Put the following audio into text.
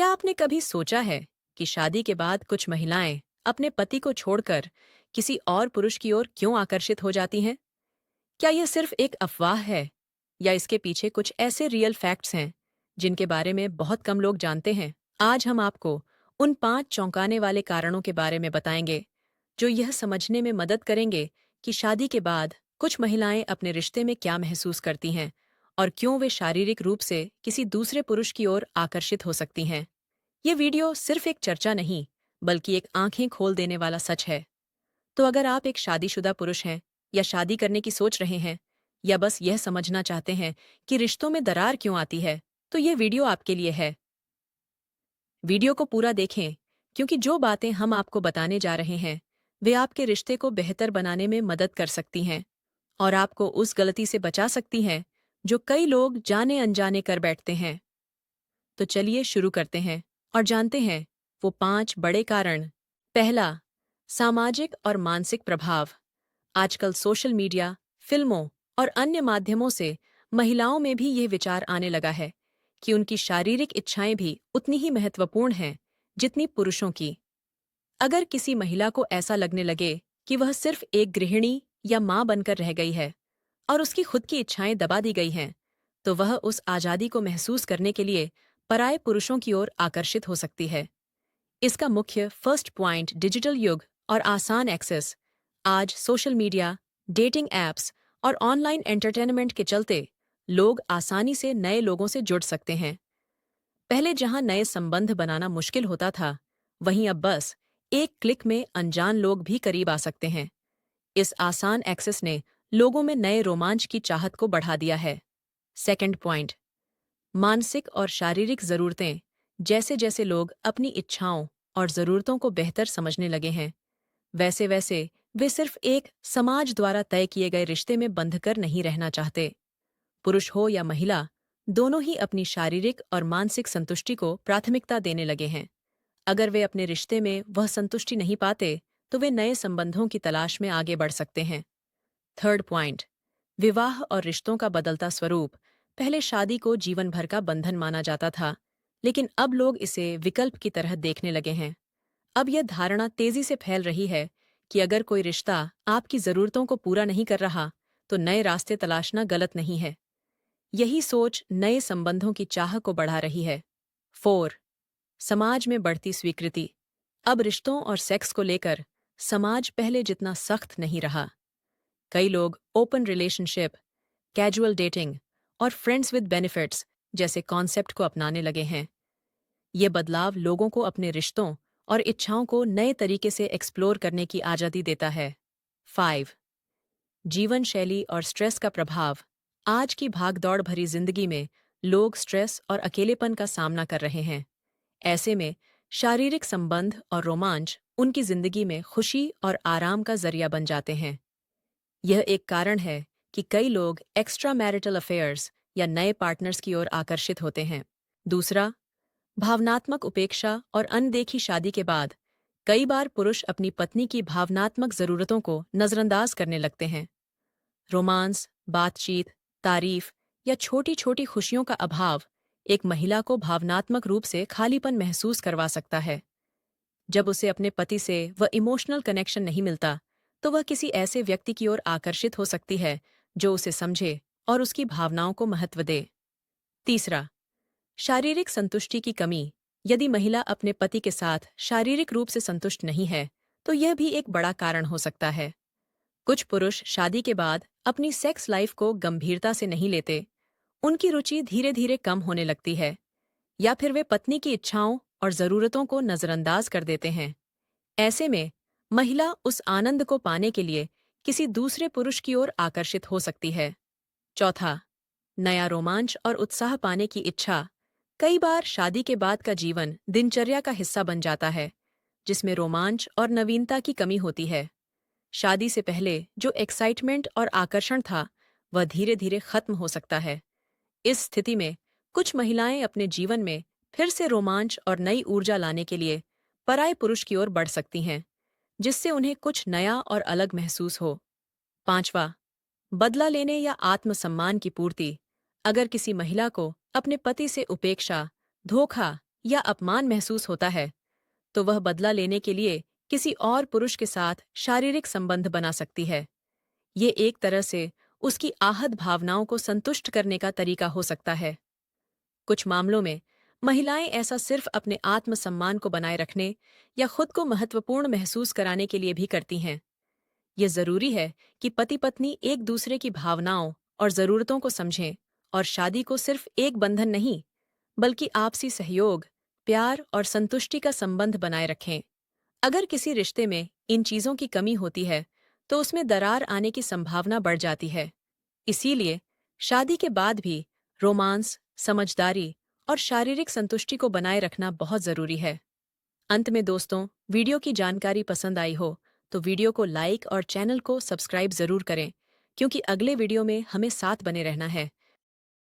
क्या आपने कभी सोचा है कि शादी के बाद कुछ महिलाएं अपने पति को छोड़कर किसी और पुरुष की ओर क्यों आकर्षित हो जाती हैं? क्या यह सिर्फ एक अफवाह है या इसके पीछे कुछ ऐसे रियल फैक्ट्स हैं जिनके बारे में बहुत कम लोग जानते हैं? आज हम आपको उन 5 चौंकाने वाले कारणों के बारे में बताएंगे जो यह समझने में मदद करेंगे कि शादी के बाद कुछ महिलाएं अपने रिश्ते में क्या महसूस करती हैं और क्यों वे शारीरिक रूप से किसी दूसरे पुरुष की ओर आकर्षित हो सकती हैं। ये वीडियो सिर्फ एक चर्चा नहीं, बल्कि एक आंखें खोल देने वाला सच है। तो अगर आप एक शादीशुदा पुरुष हैं, या शादी करने की सोच रहे हैं, या बस यह समझना चाहते हैं कि रिश्तों में दरार क्यों आती है, तो यह वीडियो आपके लिए है। वीडियो को पूरा देखें, क्योंकि जो बातें हम आपको बताने जा रहे हैं, वे आपके रिश्ते को बेहतर बनाने में मदद कर सकती हैं और आपको उस गलती से बचा सकती हैं जो कई लोग जाने अनजाने कर बैठते हैं। तो चलिए शुरू करते हैं और जानते हैं वो 5 बड़े कारण। पहला, सामाजिक और मानसिक प्रभाव। आजकल सोशल मीडिया, फिल्मों और अन्य माध्यमों से महिलाओं में भी यह विचार आने लगा है कि उनकी शारीरिक इच्छाएं भी उतनी ही महत्वपूर्ण हैं जितनी पुरुषों की। अगर किसी महिला को ऐसा लगने लगे कि वह सिर्फ एक गृहिणी या मां बनकर रह गई है और उसकी खुद की इच्छाएं दबा दी गई हैं, तो वह उस आज़ादी को महसूस करने के लिए पराये पुरुषों की ओर आकर्षित हो सकती है। इसका मुख्य फर्स्ट पॉइंट डिजिटल युग और आसान एक्सेस। आज सोशल मीडिया, डेटिंग ऐप्स और ऑनलाइन एंटरटेनमेंट के चलते लोग आसानी से नए लोगों से जुड़ सकते हैं। पहले जहां नए संबंध बनाना मुश्किल होता था, वहीं अब बस एक क्लिक में अनजान लोग भी करीब आ सकते हैं। इस आसान एक्सेस ने लोगों में नए रोमांच की चाहत को बढ़ा दिया है। सेकंड पॉइंट, मानसिक और शारीरिक ज़रूरतें। जैसे जैसे लोग अपनी इच्छाओं और ज़रूरतों को बेहतर समझने लगे हैं, वैसे वैसे वे सिर्फ एक समाज द्वारा तय किए गए रिश्ते में बंधकर नहीं रहना चाहते। पुरुष हो या महिला, दोनों ही अपनी शारीरिक और मानसिक संतुष्टि को प्राथमिकता देने लगे हैं। अगर वे अपने रिश्ते में वह संतुष्टि नहीं पाते, तो वे नए संबंधों की तलाश में आगे बढ़ सकते हैं। थर्ड पॉइंट, विवाह और रिश्तों का बदलता स्वरूप। पहले शादी को जीवन भर का बंधन माना जाता था, लेकिन अब लोग इसे विकल्प की तरह देखने लगे हैं। अब यह धारणा तेजी से फैल रही है कि अगर कोई रिश्ता आपकी जरूरतों को पूरा नहीं कर रहा, तो नए रास्ते तलाशना गलत नहीं है। यही सोच नए संबंधों की चाह को बढ़ा रही है। 4, समाज में बढ़ती स्वीकृति। अब रिश्तों और सेक्स को लेकर समाज पहले जितना सख्त नहीं रहा। कई लोग ओपन रिलेशनशिप, कैजुअल डेटिंग और फ्रेंड्स विद बेनिफिट्स जैसे कॉन्सेप्ट को अपनाने लगे हैं। ये बदलाव लोगों को अपने रिश्तों और इच्छाओं को नए तरीके से एक्सप्लोर करने की आज़ादी देता है। 5, जीवन शैली और स्ट्रेस का प्रभाव। आज की भागदौड़ भरी जिंदगी में लोग स्ट्रेस और अकेलेपन का सामना कर रहे हैं। ऐसे में शारीरिक संबंध और रोमांच उनकी जिंदगी में खुशी और आराम का जरिया बन जाते हैं। यह एक कारण है कि कई लोग एक्स्ट्रा मैरिटल अफेयर्स या नए पार्टनर्स की ओर आकर्षित होते हैं। दूसरा, भावनात्मक उपेक्षा और अनदेखी। शादी के बाद कई बार पुरुष अपनी पत्नी की भावनात्मक जरूरतों को नजरअंदाज करने लगते हैं। रोमांस, बातचीत, तारीफ या छोटी छोटी खुशियों का अभाव एक महिला को भावनात्मक रूप से खालीपन महसूस करवा सकता है। जब उसे अपने पति से वह इमोशनल कनेक्शन नहीं मिलता, तो वह किसी ऐसे व्यक्ति की ओर आकर्षित हो सकती है जो उसे समझे और उसकी भावनाओं को महत्व दे। तीसरा, शारीरिक संतुष्टि की कमी। यदि महिला अपने पति के साथ शारीरिक रूप से संतुष्ट नहीं है, तो यह भी एक बड़ा कारण हो सकता है। कुछ पुरुष शादी के बाद अपनी सेक्स लाइफ को गंभीरता से नहीं लेते। उनकी रुचि धीरे धीरे कम होने लगती है, या फिर वे पत्नी की इच्छाओं और जरूरतों को नजरअंदाज कर देते हैं। ऐसे में महिला उस आनंद को पाने के लिए किसी दूसरे पुरुष की ओर आकर्षित हो सकती है। चौथा, नया रोमांच और उत्साह पाने की इच्छा। कई बार शादी के बाद का जीवन दिनचर्या का हिस्सा बन जाता है, जिसमें रोमांच और नवीनता की कमी होती है। शादी से पहले जो एक्साइटमेंट और आकर्षण था, वह धीरे धीरे खत्म हो सकता है। इस स्थिति में कुछ महिलाएं अपने जीवन में फिर से रोमांच और नई ऊर्जा लाने के लिए पराये पुरुष की ओर बढ़ सकती हैं, जिससे उन्हें कुछ नया और अलग महसूस हो। पांचवा, बदला लेने या आत्मसम्मान की पूर्ति। अगर किसी महिला को अपने पति से उपेक्षा, धोखा या अपमान महसूस होता है, तो वह बदला लेने के लिए किसी और पुरुष के साथ शारीरिक संबंध बना सकती है। ये एक तरह से उसकी आहत भावनाओं को संतुष्ट करने का तरीका हो सकता है। कुछ मामलों में महिलाएं ऐसा सिर्फ अपने आत्मसम्मान को बनाए रखने या खुद को महत्वपूर्ण महसूस कराने के लिए भी करती हैं। ये जरूरी है कि पति पत्नी एक दूसरे की भावनाओं और जरूरतों को समझें और शादी को सिर्फ एक बंधन नहीं, बल्कि आपसी सहयोग, प्यार और संतुष्टि का संबंध बनाए रखें। अगर किसी रिश्ते में इन चीजों की कमी होती है, तो उसमें दरार आने की संभावना बढ़ जाती है। इसीलिए शादी के बाद भी रोमांस, समझदारी और शारीरिक संतुष्टि को बनाए रखना बहुत जरूरी है। अंत में दोस्तों, वीडियो की जानकारी पसंद आई हो तो वीडियो को लाइक और चैनल को सब्सक्राइब जरूर करें, क्योंकि अगले वीडियो में हमें साथ बने रहना है।